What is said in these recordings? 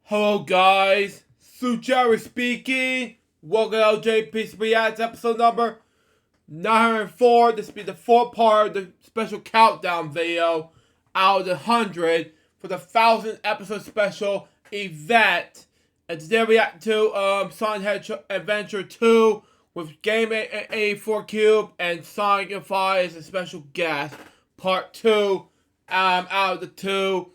Hello guys, Jerry speaking. Welcome to LJPCBM episode number 904. This will be the fourth part of the special countdown video out of the 100 for the 1000th episode special event. And today we react to Sonic Hedgehog Adventure 2 with Game 84 Cube and Sonic and Fire as a special guest. Part 2 out of the 2.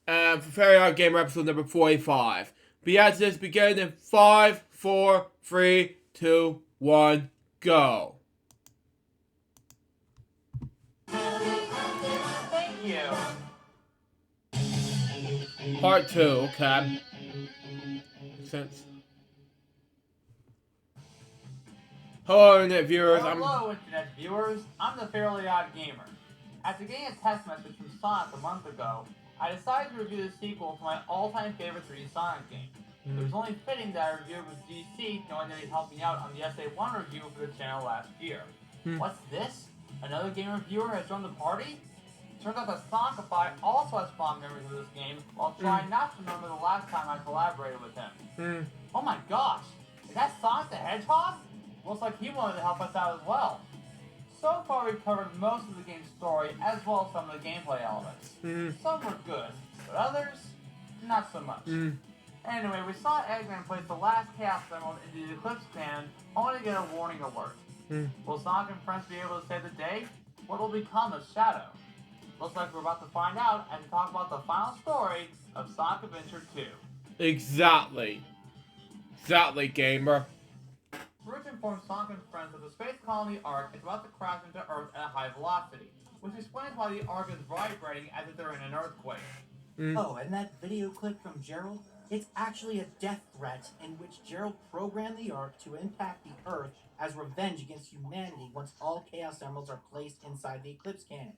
For Fairy OddGamer episode number 45. But yeah, this begin in 5, 4, 3, 2, 1, go. Thank you. Part 2, okay. Makes sense. Hello, internet viewers. Hello, internet viewers. I'm the Fairly Odd Gamer. After getting a test message from Sonic a month ago, I decided to review the sequel to my all-time favorite 3D Sonic game. It was only fitting that I review it with DC, knowing that he helped me out on the SA1 review for the channel last year. What's this? Another game reviewer has joined the party? Turns out that Sonicify also has fond memories of this game, while trying not to remember the last time I collaborated with him. Oh my gosh! Is that Sonic the Hedgehog? Looks like he wanted to help us out as well. So far we've covered most of the game's story, as well as some of the gameplay elements. Some were good, but others, not so much. Anyway, we saw Eggman place the last Chaos Emerald into the Eclipse Cannon, only to get a warning alert. Will Sonic and friends be able to save the day? What will become of Shadow? Looks like we're about to find out and talk about the final story of Sonic Adventure 2. Exactly, gamer. Rich informs Sonic and friends that the space colony Ark is about to crash into Earth at a high velocity, which explains why the Ark is vibrating as if they're in an earthquake. Oh, and that video clip from Gerald? It's actually a death threat in which Gerald programmed the Ark to impact the Earth as revenge against humanity once all Chaos Emeralds are placed inside the Eclipse Cannon.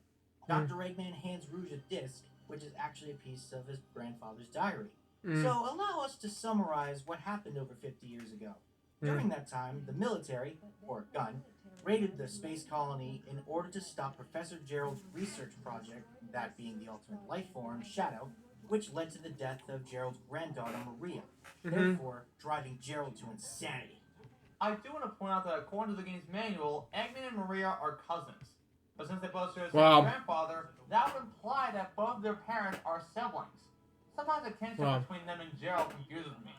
Dr. Eggman hands Rouge a disc, which is actually a piece of his grandfather's diary. So allow us to summarize what happened over 50 years ago. During that time, the military, or gun, raided the space colony in order to stop Professor Gerald's research project, that being the ultimate life form, Shadow, which led to the death of Gerald's granddaughter, Maria, therefore driving Gerald to insanity. I do want to point out that according to the game's manual, Eggman and Maria are cousins. But since they both share the same grandfather, that would imply that both of their parents are siblings. Sometimes the kinship between them and Gerald confuses me.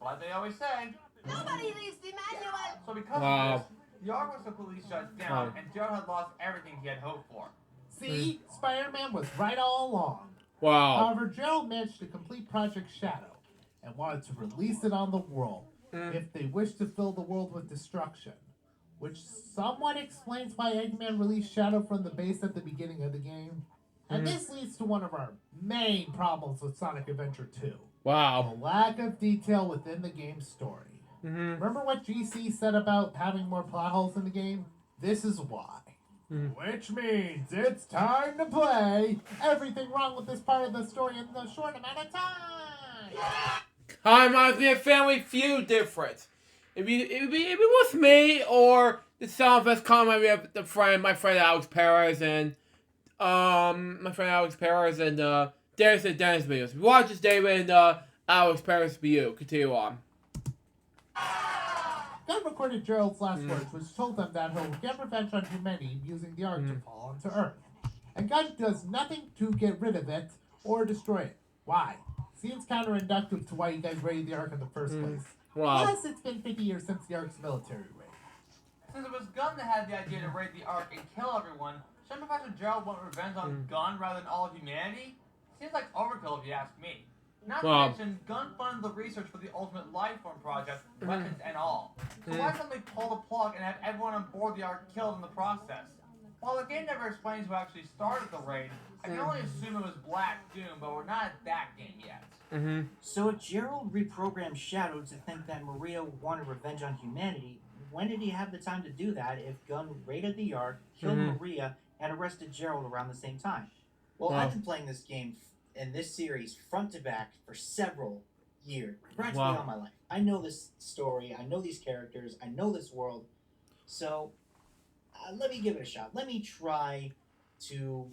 But like they always say, nobody reads the manual! So because of this, the Ark was completely shut down, and Gerald had lost everything he had hoped for. See, Spider-Man was right all along. However, Gerald managed to complete Project Shadow and wanted to release it on the world if they wished to fill the world with destruction, which somewhat explains why Eggman released Shadow from the base at the beginning of the game. And this leads to one of our main problems with Sonic Adventure 2. The lack of detail within the game's story. Remember what GC said about having more plot holes in the game? This is why. Which means it's time to play everything wrong with this part of the story in the short amount of time. Kind of reminds me of Family Feud difference. If it was me or the Soundfest comment of my friend Alex Perez and Dennis videos. If you watch this, David and Alex Perez review. Continue on. Gunn recorded Gerald's last words, which told them that he'll get revenge on humanity using the Ark to fall onto Earth. And Gunn does nothing to get rid of it or destroy it. Why? Seems counterintuitive to why you guys raided the Ark in the first place. Plus, it's been 50 years since the Ark's military raid. Since it was Gunn that had the idea to raid the Ark and kill everyone, shouldn't Professor Gerald want revenge on Gunn rather than all of humanity? Seems like overkill if you ask me. Not to mention, Gunn funded the research for the Ultimate Life Form project, weapons and all. So why suddenly pull the plug and have everyone on board the Ark killed in the process? While the game never explains who actually started the raid, I can only assume it was Black Doom, but we're not at that game yet. So if Gerald reprogrammed Shadow to think that Maria wanted revenge on humanity, when did he have the time to do that if Gunn raided the Ark, killed Maria, and arrested Gerald around the same time? Well, I've been playing this game in this series front to back for several years, practically all my life. I know this story, I know these characters, I know this world, so let me give it a shot. Let me try to,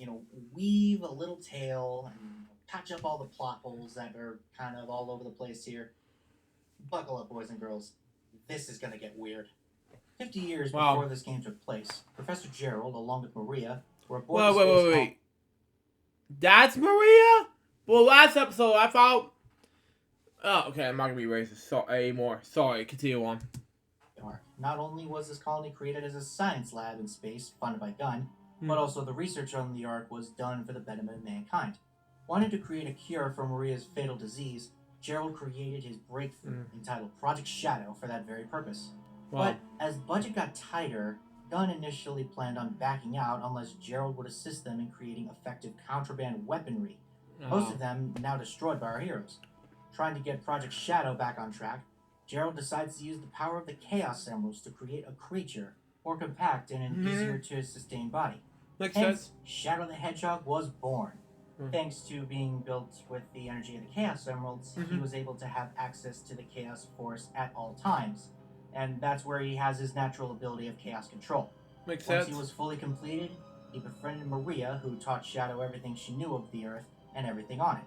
weave a little tale and patch up all the plot holes that are kind of all over the place here. Buckle up, boys and girls. This is gonna get weird. 50 years before this game took place, Professor Gerald, along with Maria, were aboard the space. Wait. That's Maria? Well, last episode I thought. Oh, okay. I'm not gonna be racist anymore. Sorry. Continue on. Not only was this colony created as a science lab in space, funded by Gunn, but also the research on the Ark was done for the betterment of mankind. Wanting to create a cure for Maria's fatal disease, Gerald created his breakthrough entitled Project Shadow for that very purpose. But as budget got tighter, Gunn initially planned on backing out unless Gerald would assist them in creating effective contraband weaponry, most of them now destroyed by our heroes. Trying to get Project Shadow back on track, Gerald decides to use the power of the Chaos Emeralds to create a creature more compact and an easier to sustain body. Hence, Shadow the Hedgehog was born. Thanks to being built with the energy of the Chaos Emeralds, he was able to have access to the Chaos Force at all times. And that's where he has his natural ability of Chaos Control. Once he was fully completed, he befriended Maria, who taught Shadow everything she knew of the Earth and everything on it.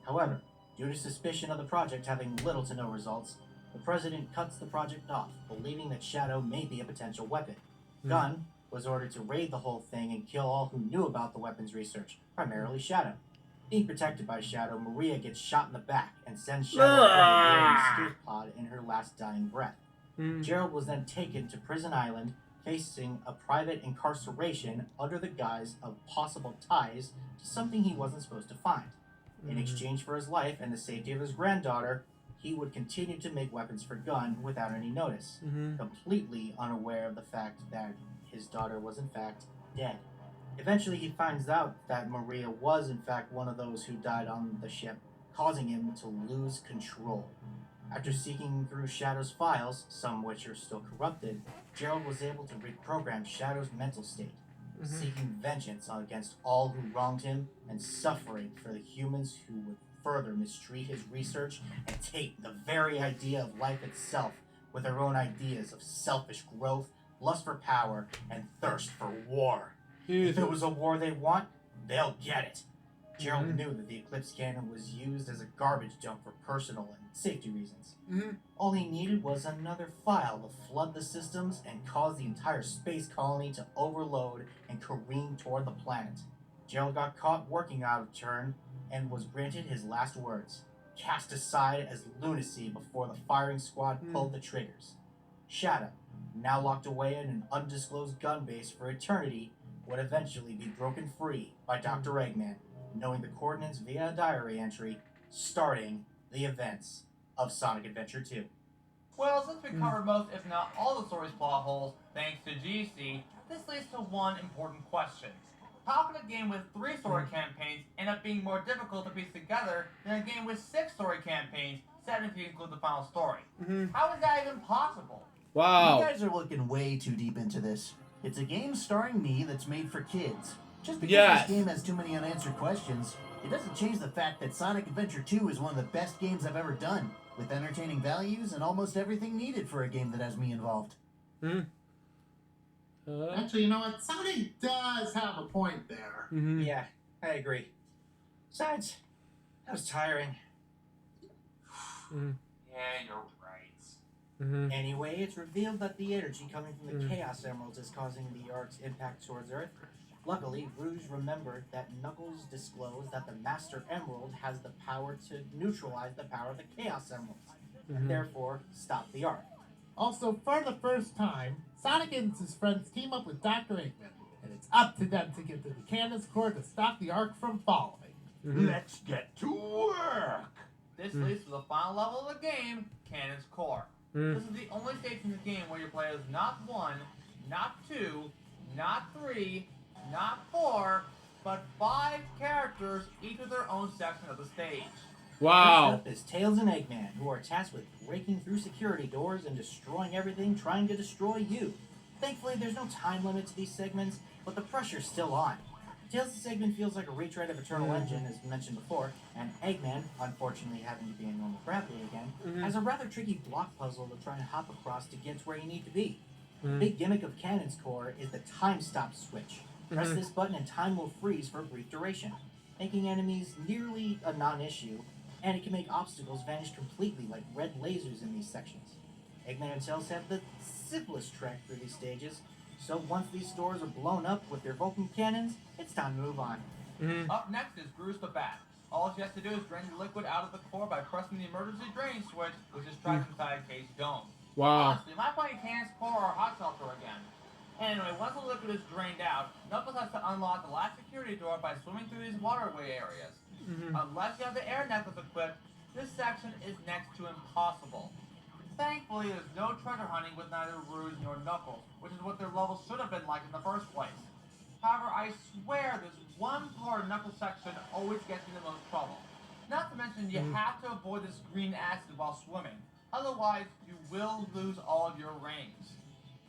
However, due to suspicion of the project having little to no results, the President cuts the project off, believing that Shadow may be a potential weapon. Gunn was ordered to raid the whole thing and kill all who knew about the weapons research, primarily Shadow. Being protected by Shadow, Maria gets shot in the back and sends Shadow over an escape pod in her last dying breath. Gerald was then taken to Prison Island, facing a private incarceration under the guise of possible ties to something he wasn't supposed to find. In exchange for his life and the safety of his granddaughter, he would continue to make weapons for Gunn without any notice, completely unaware of the fact that his daughter was in fact dead. Eventually he finds out that Maria was in fact one of those who died on the ship, causing him to lose control. After seeking through Shadow's files, some which are still corrupted, Gerald was able to reprogram Shadow's mental state, seeking vengeance against all who wronged him and suffering for the humans who would further mistreat his research and take the very idea of life itself with their own ideas of selfish growth, lust for power, and thirst for war. If it was a war they want, they'll get it. Gerald knew that the Eclipse cannon was used as a garbage dump for personal and safety reasons. All he needed was another file to flood the systems and cause the entire space colony to overload and careen toward the planet. Gerald got caught working out of turn and was granted his last words, cast aside as lunacy before the firing squad pulled the triggers. Shadow, now locked away in an undisclosed gun base for eternity, would eventually be broken free by Dr. Eggman, knowing the coordinates via a diary entry, starting the events of Sonic Adventure 2. Well, since we covered most, if not all the story's plot holes, thanks to GC, this leads to one important question. How can a game with 3 story campaigns end up being more difficult to piece together than a game with 6 story campaigns, 7 if you include the final story? How is that even possible? Wow. You guys are looking way too deep into this. It's a game starring me that's made for kids. Just because this game has too many unanswered questions, it doesn't change the fact that Sonic Adventure 2 is one of the best games I've ever done, with entertaining values and almost everything needed for a game that has me involved. Actually, you know what? Sonic does have a point there. Yeah, I agree. Besides, that was tiring. Yeah, you're right. Anyway, it's revealed that the energy coming from the Chaos Emeralds is causing the Ark's impact towards Earth. Luckily, Rouge remembered that Knuckles disclosed that the Master Emerald has the power to neutralize the power of the Chaos Emeralds, and therefore stop the Ark. Also, for the first time, Sonic and his friends team up with Dr. Eggman, and it's up to them to get to the Cannon's Core to stop the Ark from falling. Let's get to work! This leads to the final level of the game, Cannon's Core. This is the only stage in the game where your player is not 1, not 2, not 3, not 4, but 5 characters, each with their own section of the stage. Wow. First up is Tails and Eggman, who are tasked with breaking through security doors and destroying everything trying to destroy you. Thankfully, there's no time limit to these segments, but the pressure's still on. Tails' segment feels like a retread of Eternal Engine, as mentioned before, and Eggman, unfortunately having to be in normal gravity again, has a rather tricky block puzzle to try and hop across to get to where you need to be. The big gimmick of Cannon's Core is the time stop switch. Press this button and time will freeze for a brief duration. making enemies nearly a non-issue, and it can make obstacles vanish completely like red lasers in these sections. Eggman and Tails have the simplest trek through these stages, so once these stores are blown up with their Vulcan cannons, it's time to move on. Up next is Bruce the Bat. All she has to do is drain the liquid out of the core by pressing the emergency drain switch, which is trapped inside a cage dome. Wow. Honestly, my playing Can's core or hot shelter again. Anyway, once the liquid is drained out, Knuckles has to unlock the last security door by swimming through these waterway areas. Unless you have the air necklace equipped, this section is next to impossible. Thankfully, there's no treasure hunting with neither Rouge nor Knuckles, which is what their levels should have been like in the first place. However, I swear this one part of Knuckles section always gets me the most trouble. Not to mention, you have to avoid this green acid while swimming. Otherwise, you will lose all of your rings.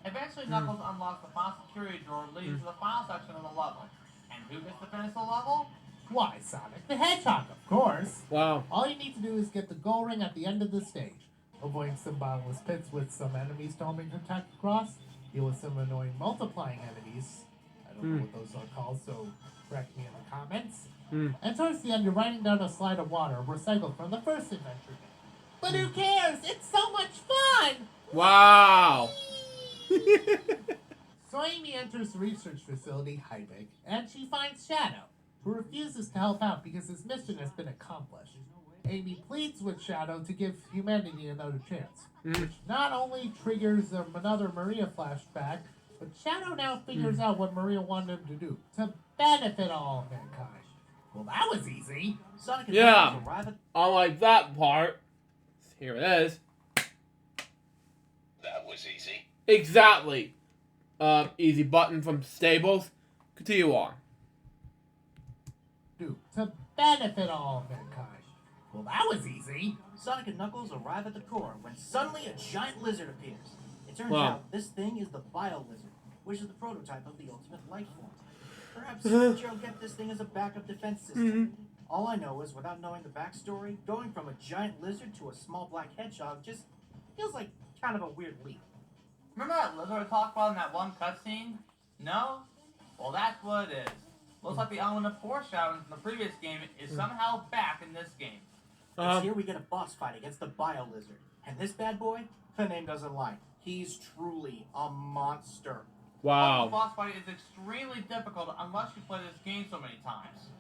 Eventually, Knuckles unlocks the final security door leading to the final section of the level. And who gets to finish the level? Why, Sonic the Hedgehog, of course. Wow. All you need to do is get the goal ring at the end of the stage. Avoiding some bottomless pits with some enemies to help me protect across. Deal with some annoying multiplying enemies. I don't know what those are called, so correct me in the comments. And towards the end, you're riding down a slide of water recycled from the first adventure game. But who cares? It's so much fun! Wow. So Amy enters the research facility, Heideck, and she finds Shadow, who refuses to help out because his mission has been accomplished. Amy pleads with Shadow to give humanity another chance, which not only triggers another Maria flashback, but Shadow now figures out what Maria wanted him to do, to benefit all of mankind. Well, that was easy. Sonic and Yeah. Knuckles arrive at Unlike that part. Here it is. That was easy. Exactly. Easy button from Stables. Continue on. To benefit all of mankind. Well, that was easy. Sonic and Knuckles arrive at the core when suddenly a giant lizard appears. It turns Wow. out this thing is the Bio Lizard, which is the prototype of the ultimate life form. Perhaps Joe kept this thing as a backup defense system. All I know is, without knowing the backstory, going from a giant lizard to a small black hedgehog just feels like kind of a weird leap. Remember that lizard I talked about in that one cutscene? No? Well, that's what it is. Looks like the element of foreshadowing from the previous game is somehow back in this game. It's here we get a boss fight against the Bio Lizard. And this bad boy, the name doesn't lie. He's truly a monster. The Wow. boss fight is extremely difficult unless you play this game so many times.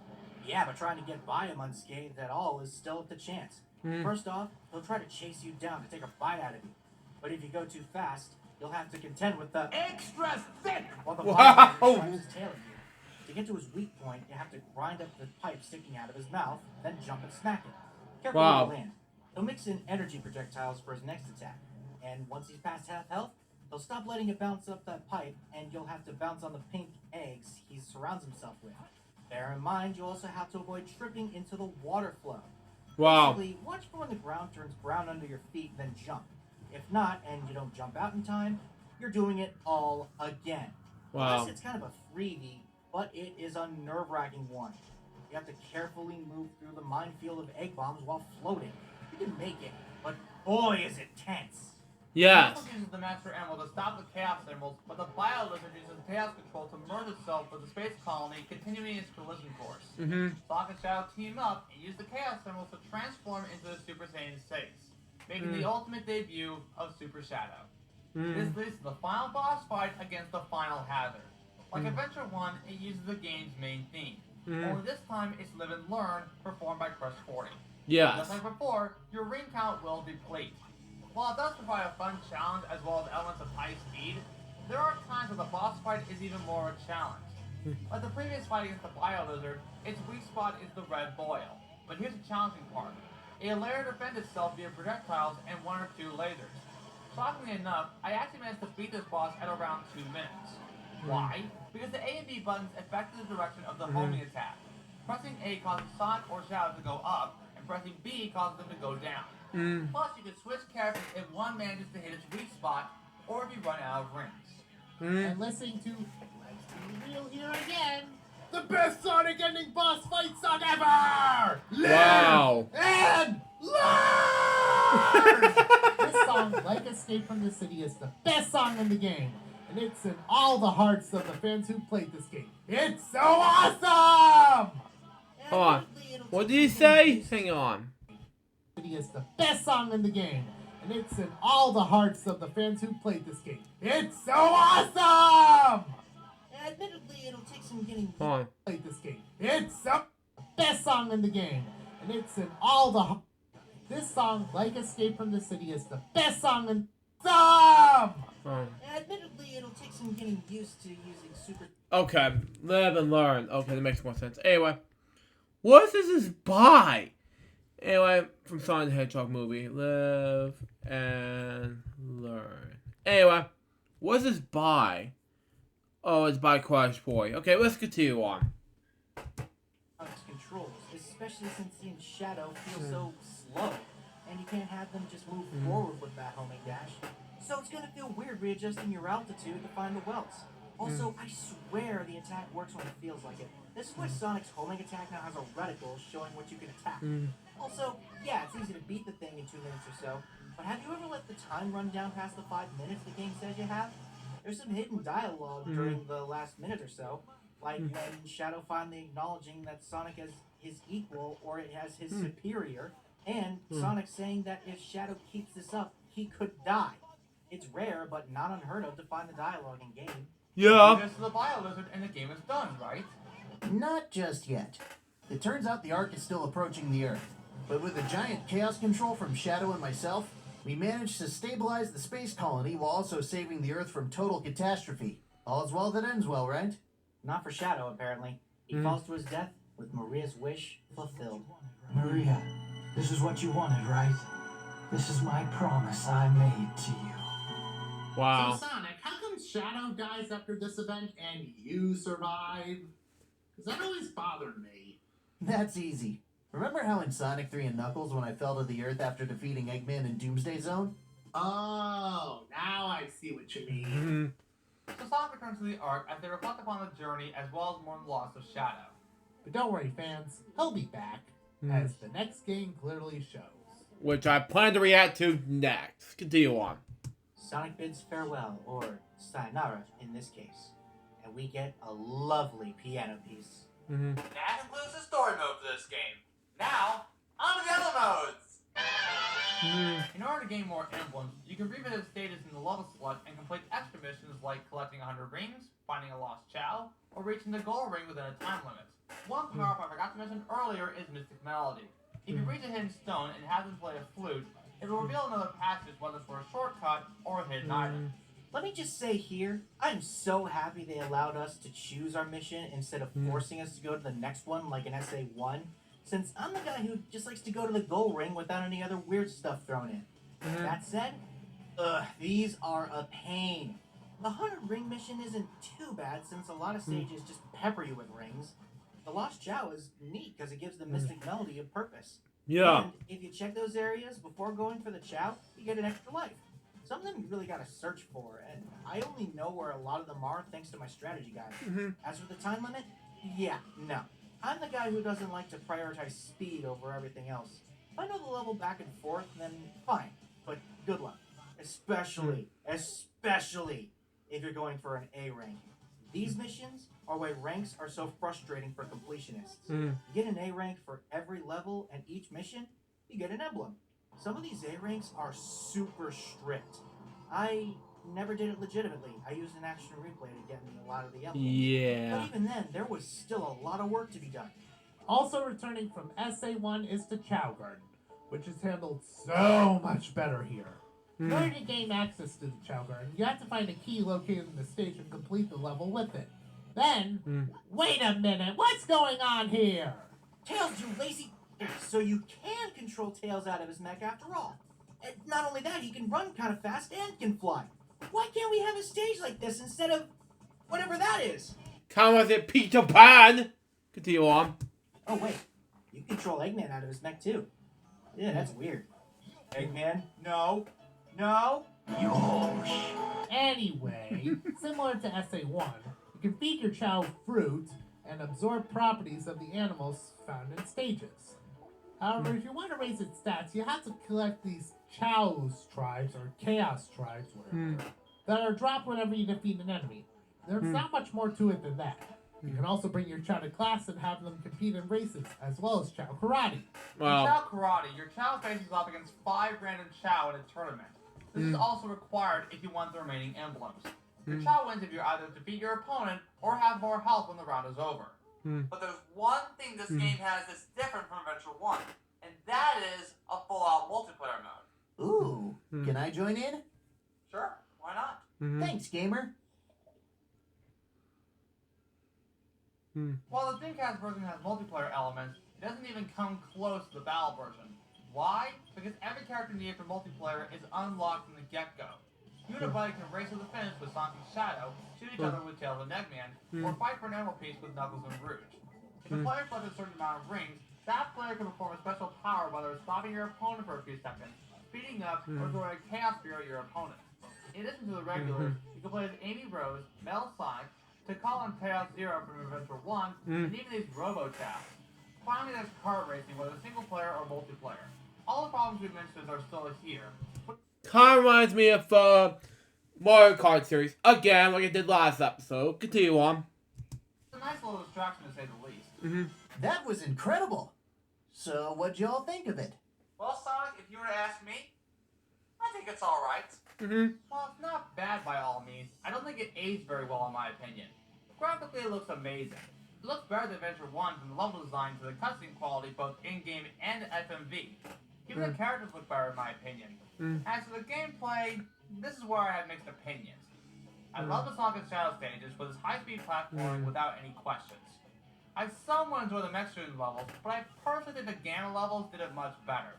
Yeah, but trying to get by him unscathed at all is still up to chance. First off, he'll try to chase you down to take a bite out of you. But if you go too fast, you'll have to contend with the Extra thick! while the Wow. Bio Lizard drives his tail at you. To get to his weak point, you have to grind up the pipe sticking out of his mouth, then jump and smack it. Careful Wow. where you land. He'll mix in energy projectiles for his next attack. And once he's past half health, he'll stop letting it bounce up that pipe, and you'll have to bounce on the pink eggs he surrounds himself with. Bear in mind, you also have to avoid tripping into the water flow. Wow. Basically, watch for when the ground turns brown under your feet, then jump. If not, and you don't jump out in time, you're doing it all again. Wow. Plus, it's kind of a freebie, but it is a nerve-wracking one. You have to carefully move through the minefield of egg bombs while floating. You can make it, but boy, is it tense. Yes. Knuckles uses the Master Emerald to stop the Chaos Emeralds, but the Bio Lizard uses Chaos Control to merge itself with the space colony, continuing its collision course. Sonic and Shadow team up and use the Chaos Emeralds to transform into the Super Saiyan 6, making the ultimate debut of Super Shadow. This leads to the final boss fight against the Final Hazard. Like Adventure 1, it uses the game's main theme. Only this time, it's Live and Learn, performed by Crush 40. Yes. Just like before, your ring count will deplete. While it does provide a fun challenge as well as elements of high speed, there are times where the boss fight is even more a challenge. Like the previous fight against the Bio Lizard, its weak spot is the red boil. But here's the challenging part. A layer defends itself via projectiles and 1 or 2 lasers. Shockingly enough, I actually managed to beat this boss at around 2 minutes. Why? Because the A and B buttons affect the direction of the homing attack. Pressing A causes Sonic or Shadow to go up, and pressing B causes them to go down. Plus, you can switch characters if one manages to hit its weak spot, or if you run out of rings. And listening to Let's Be Real here again, the best Sonic ending boss fight song ever! Wow. And learn! This song, like Escape from the City, is the best song in the game. And it's in all the hearts of the fans who played this game. It's so awesome! Hold on. What did he say? Hang on. It's the best song in the game, and it's in all the hearts of the fans who played this game. It's so awesome! Admittedly, it'll take some getting. Hold on. Played this game. It's the best song in the game, and it's in all the. This song, like Escape from the City, is the best song in. Awesome! Admittedly, it'll take some getting used to using super. Okay, live and learn. Okay, that makes more sense. Anyway, what is this by? Anyway, from Sonic the Hedgehog movie, live and learn. Anyway, what is this by? Oh, it's by Crash Boy. Okay, let's continue on. Controls, especially since seeing Shadow feels so slow, and you can't have them just move forward with that homing dash. So it's gonna feel weird readjusting your altitude to find the welts. Also, I swear the attack works when it feels like it. This is why Sonic's homing attack now has a reticle showing what you can attack. Also, yeah, it's easy to beat the thing in 2 minutes or so, but have you ever let the time run down past the 5 minutes the game says you have? There's some hidden dialogue during the last minute or so, like when Shadow finally acknowledging that Sonic is his equal or it has his superior, and Sonic saying that if Shadow keeps this up, he could die. It's rare, but not unheard of to find the dialogue in game. Yeah. This is the Bio Lizard and the game is done, right? Not just yet. It turns out the Ark is still approaching the Earth. But with a giant chaos control from Shadow and myself, we managed to stabilize the space colony while also saving the Earth from total catastrophe. All's well that ends well, right? Not for Shadow, apparently. He falls to his death with Maria's wish fulfilled. Maria, this is what you wanted, right? This is my promise I made to you. Wow. So Sonic, how come Shadow dies after this event and you survive? Because that always bothered me. That's easy. Remember how in Sonic 3 and Knuckles when I fell to the Earth after defeating Eggman in Doomsday Zone? Oh, now I see what you mean. So Sonic returns to the Ark as they reflect upon the journey as well as mourn the loss of Shadow. But don't worry, fans. He'll be back, as the next game clearly shows. Which I plan to react to next. Continue on. Sonic bids farewell, or sayonara in this case, and we get a lovely piano piece. That concludes the story mode for this game. Now, on to the other modes! In order to gain more emblems, you can revisit stages in the level select and complete extra missions like collecting 100 rings, finding a lost Chow, or reaching the goal ring within a time limit. One power-up I forgot to mention earlier is Mystic Melody. If you reach a hidden stone and have them play a flute, it will reveal another passage, whether for a shortcut or a hidden item. Let me just say here, I'm so happy they allowed us to choose our mission instead of forcing us to go to the next one like an SA1, since I'm the guy who just likes to go to the goal ring without any other weird stuff thrown in. That said, these are a pain. The 100 ring mission isn't too bad since a lot of stages just pepper you with rings. The Lost Chow is neat because it gives the Mystic Melody a purpose. Yeah. And if you check those areas before going for the Chow, you get an extra life. Some of them you really gotta search for, and I only know where a lot of them are thanks to my strategy guide. As for the time limit, yeah, no. I'm the guy who doesn't like to prioritize speed over everything else. If I know the level back and forth, then fine, but good luck. Especially if you're going for an A rank. These missions are why ranks are so frustrating for completionists. You get an A rank for every level, and each mission, you get an emblem. Some of these A ranks are super strict. I never did it legitimately. I used an action replay to get me a lot of the emblems. Yeah. But even then, there was still a lot of work to be done. Also returning from SA1 is the Chow Garden, which is handled so much better here. In order to gain access to the Chow Garden, you have to find a key located in the stage and complete the level with it. Then, wait a minute, what's going on here? Tails, you lazy... So you can control Tails out of his mech after all. And not only that, he can run kind of fast and can fly. Why can't we have a stage like this instead of whatever that is? Come with it, Peter Pan! Continue on. Oh, wait. You control Eggman out of his mech, too. Yeah, that's weird. Eggman? No. No. Anyway, similar to SA1, you can feed your Chow fruit and absorb properties of the animals found in stages. However, if you want to raise its stats, you have to collect these Chow's tribes, or Chaos tribes, whatever, that are dropped whenever you defeat an enemy. There's not much more to it than that. You can also bring your child to class and have them compete in races, as well as Chow Karate. In Chow Karate, your child faces off against 5 random Chow in a tournament. This is also required if you want the remaining emblems. Your Chow wins if you either defeat your opponent or have more health when the round is over. But there's one thing this game has that's different from Adventure 1, and that is a full-out multiplayer mode. Ooh, can I join in? Sure, why not? Thanks, gamer. While the Dreamcast version has multiplayer elements, it doesn't even come close to the battle version. Why? Because every character needed for multiplayer is unlocked from the get-go. You and a buddy can race to the finish with Sonic and Shadow, shoot each other with Tails and Eggman, or fight for an emerald piece with Knuckles and Rouge. If a player collects a certain amount of rings, that player can perform a special power whether it's stopping your opponent for a few seconds, speeding up, or throwing a Chaos Spear at your opponent. In addition to the regulars, you can play as Amy Rose, Metal Sonic, Tikal and Chaos Zero from Adventure 1, and even these Robo-Chaps. Finally, there's kart racing, whether single player or multiplayer. All the problems we mentioned are still here. Kind of reminds me of Mario Kart series. Again, like I did last episode. Continue on. It's a nice little distraction to say the least. That was incredible. So, what'd y'all think of it? Well, Sonic, if you were to ask me, I think it's alright. Well, it's not bad by all means. I don't think it aged very well in my opinion. Graphically, it looks amazing. It looks better than Adventure 1 from the level design to the cutscene quality both in-game and FMV. Even the characters look better in my opinion. As for the gameplay, this is where I have mixed opinions. I love the Sonic and Shadow stages with its high-speed platforming without any questions. I somewhat enjoy the mech shooting levels, but I personally think the Gamma levels did it much better.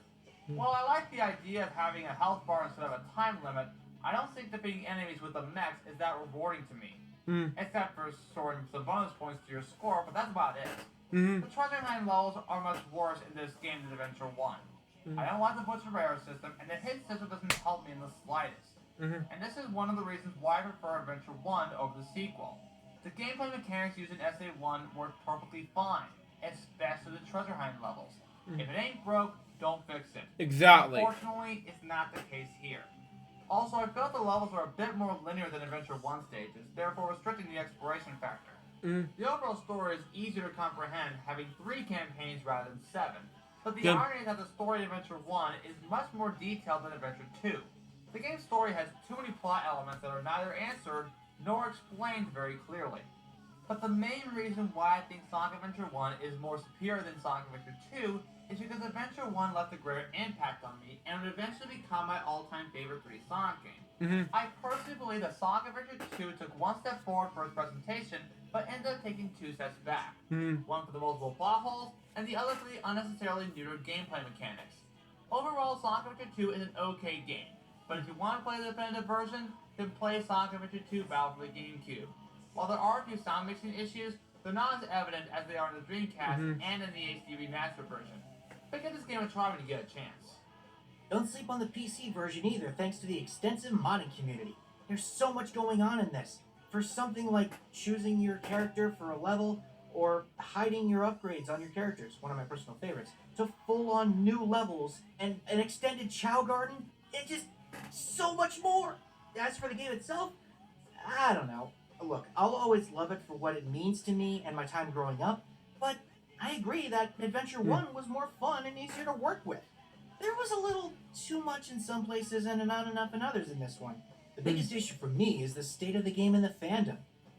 While I like the idea of having a health bar instead of a time limit, I don't think defeating enemies with the mechs is that rewarding to me. Except for storing some bonus points to your score, but that's about it. The treasure hunt levels are much worse in this game than Adventure 1. I don't like the Butcher Rare system, and the hit system doesn't help me in the slightest. And this is one of the reasons why I prefer Adventure 1 over the sequel. The gameplay mechanics used in SA1 work perfectly fine, especially the treasure hunt levels. If it ain't broke, don't fix it. Exactly. Unfortunately, it's not the case here. Also, I felt the levels are a bit more linear than Adventure 1 stages, therefore restricting the exploration factor. The overall story is easier to comprehend, having 3 campaigns rather than 7. But the irony is that the story in Adventure 1 is much more detailed than Adventure 2. The game's story has too many plot elements that are neither answered nor explained very clearly. But the main reason why I think Sonic Adventure 1 is more superior than Sonic Adventure 2 is because Adventure 1 left a greater impact on me and would eventually become my all-time favorite 3D Sonic game. I personally believe that Sonic Adventure 2 took one step forward for its presentation, but ended up taking 2 steps back. One for the multiple plot holes, and the other for the unnecessarily neutered gameplay mechanics. Overall, Sonic Adventure 2 is an okay game, but if you want to play the definitive version, then play Sonic Adventure 2 Battle for the GameCube. While there are a few sound mixing issues, they're not as evident as they are in the Dreamcast and in the HD remastered version. But give this game a try when you get a chance. Don't sleep on the PC version either, thanks to the extensive modding community. There's so much going on in this. For something like choosing your character for a level, or hiding your upgrades on your characters, one of my personal favorites, to full-on new levels and an extended Chow Garden, and just so much more. As for the game itself, I don't know. Look, I'll always love it for what it means to me and my time growing up, but I agree that Adventure 1 was more fun and easier to work with. There was a little too much in some places and not enough in others in this one. The biggest issue for me is the state of the game and the fandom.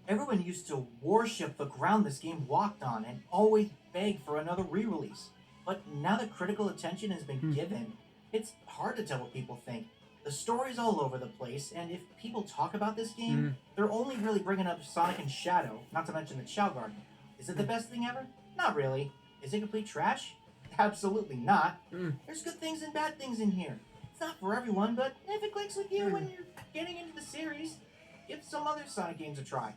Everyone used to worship the ground this game walked on and always beg for another re-release. But now that critical attention has been given, it's hard to tell what people think. The story's all over the place, and if people talk about this game, they're only really bringing up Sonic and Shadow, not to mention the Chow Garden. Is it the best thing ever? Not really. Is it complete trash? Absolutely not. There's good things and bad things in here. It's not for everyone, but if it clicks with you when you're getting into the series, give some other Sonic games a try.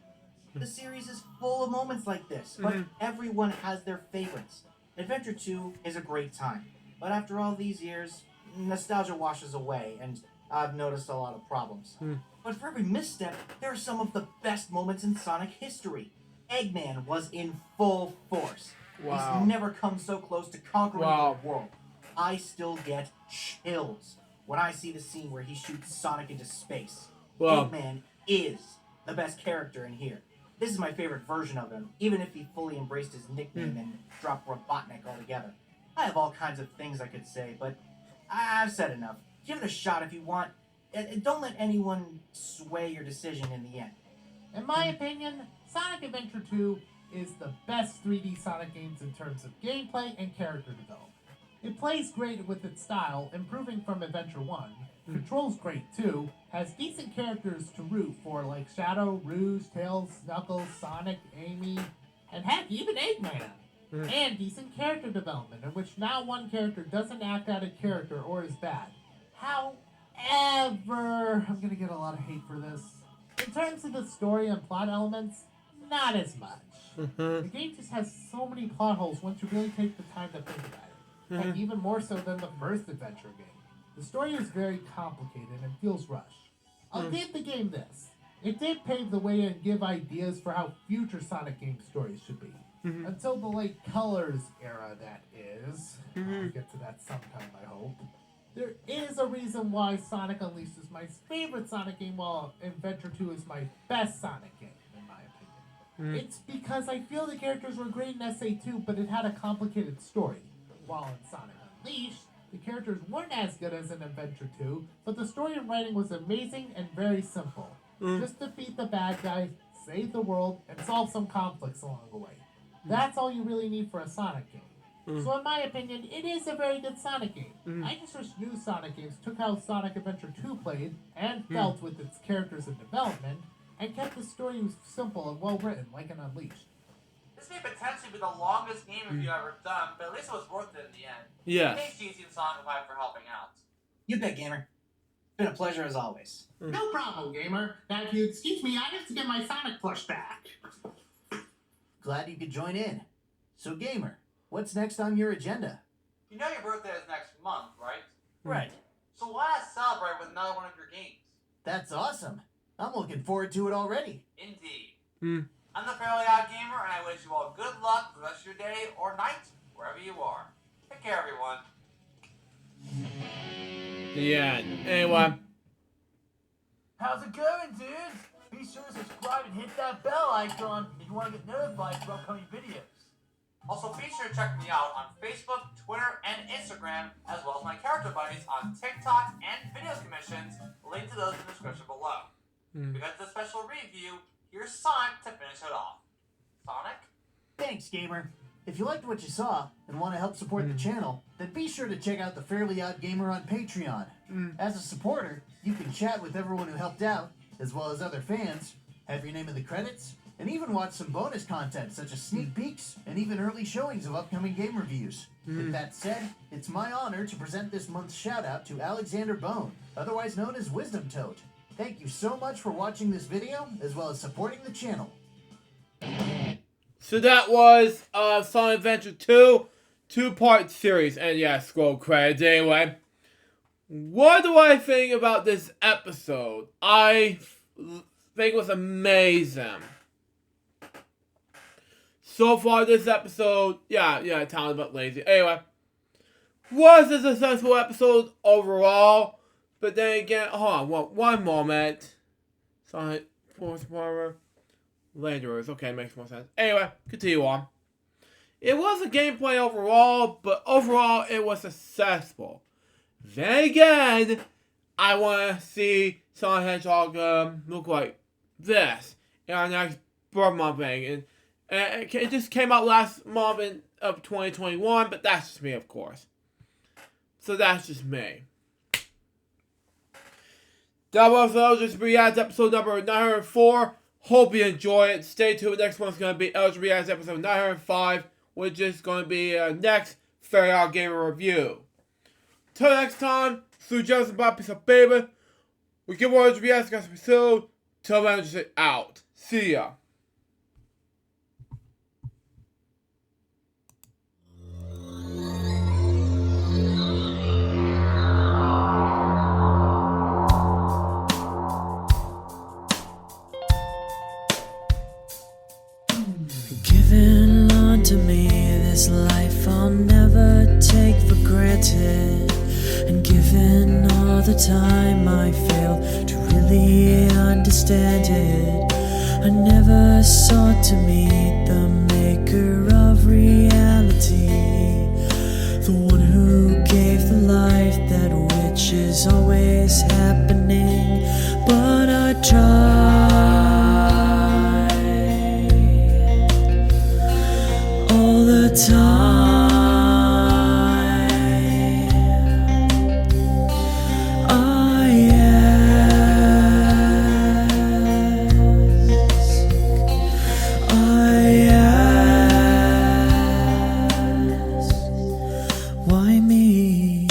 The series is full of moments like this, but everyone has their favorites. Adventure 2 is a great time, but after all these years, nostalgia washes away, and I've noticed a lot of problems. But for every misstep, there are some of the best moments in Sonic history. Eggman was in full force. Wow. He's never come so close to conquering the world. I still get chills when I see the scene where he shoots Sonic into space. Eggman is the best character in here. This is my favorite version of him, even if he fully embraced his nickname and dropped Robotnik altogether. I have all kinds of things I could say, but I've said enough. Give it a shot if you want. Don't let anyone sway your decision in the end. In my opinion, Sonic Adventure 2 is the best 3D Sonic games in terms of gameplay and character development. It plays great with its style, improving from Adventure 1. Controls great too, has decent characters to root for like Shadow, Rouge, Tails, Knuckles, Sonic, Amy, and heck, even Eggman. And decent character development, in which not one character doesn't act out of character or is bad. However, I'm gonna get a lot of hate for this. In terms of the story and plot elements, not as much. The game just has so many plot holes once you really take the time to think about it. And even more so than the first adventure game. The story is very complicated and feels rushed. I'll give the game this. It did pave the way and give ideas for how future Sonic game stories should be. Until the late Colors era, that is. I'll get to that sometime, I hope. There is a reason why Sonic Unleashed is my favorite Sonic game, while Adventure 2 is my best Sonic game, in my opinion. It's because I feel the characters were great in SA2, but it had a complicated story. While in Sonic Unleashed, the characters weren't as good as in Adventure 2, but the story and writing was amazing and very simple. Just defeat the bad guy, save the world, and solve some conflicts along the way. That's all you really need for a Sonic game. So in my opinion, it is a very good Sonic game. I just wish new Sonic games took how Sonic Adventure 2 played and felt with its characters and development, and kept the story simple and well written like in Unleashed. This may potentially be the longest game review I've ever done, but at least it was worth it in the end. Yes. Thanks, GC and Sonic for helping out. You bet, Gamer. Been a pleasure as always. No problem, Gamer. Now, if you excuse me, I have to get my Sonic plush back. Glad you could join in. So, Gamer, what's next on your agenda? You know your birthday is next month, right? Right. So why not celebrate with another one of your games? That's awesome. I'm looking forward to it already. Indeed. I'm the Fairly Odd Gamer, and I wish you all good luck for the rest of your day or night, wherever you are. Take care, everyone. The end. Anyway. How's it going, dudes? Be sure to subscribe and hit that bell icon if you want to get notified for upcoming videos. Also, be sure to check me out on Facebook, Twitter, and Instagram, as well as my character buddies on TikTok and video commissions. Link to those in the description below. Because of the special review, here's Sonic to finish it off. Sonic? Thanks, Gamer. If you liked what you saw and want to help support the channel, then be sure to check out the Fairly Odd Gamer on Patreon. As a supporter, you can chat with everyone who helped out, as well as other fans, have your name in the credits, and even watch some bonus content such as sneak peeks and even early showings of upcoming game reviews. With that said, it's my honor to present this month's shout out to Alexander Bone, otherwise known as Wisdom Toad. Thank you so much for watching this video, as well as supporting the channel. So that was Sonic Adventure 2, two-part series, and yeah, scroll credits anyway. What do I think about this episode? I think it was amazing. So far this episode, yeah, talented but lazy. Anyway, was a successful episode overall, but then again, hold on, one moment. Sonic, Force Warrior, Landerers, okay, makes more sense. Anyway, continue on. It was a gameplay overall, but overall it was successful. Then again, I want to see Sonic Hedgehog look like this in our next birth month thing. And it just came out last month of 2021, but that's just me, of course. So that's just me. That was LJPCBM episode number 904. Hope you enjoy it. Stay tuned. Next one's going to be LJPCBM episode 905, which is going to be next Fairly Odd Gamer review. Till next time, Sue Johnson, Bob, peace out, baby. We give more LJPCBM next episode. Till then, just out. See ya. Given unto me this life I'll never take for granted, and given all the time I fail to really understand it, I never was sought to meet the maker of reality, the one who gave the life that which is always happening. But I tried all the time. Why me?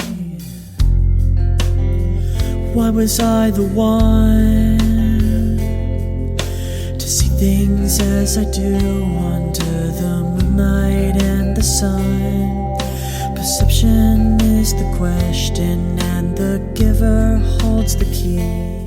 Why was I the one to see things as I do under the moonlight and the sun? Perception is the question, and the giver holds the key.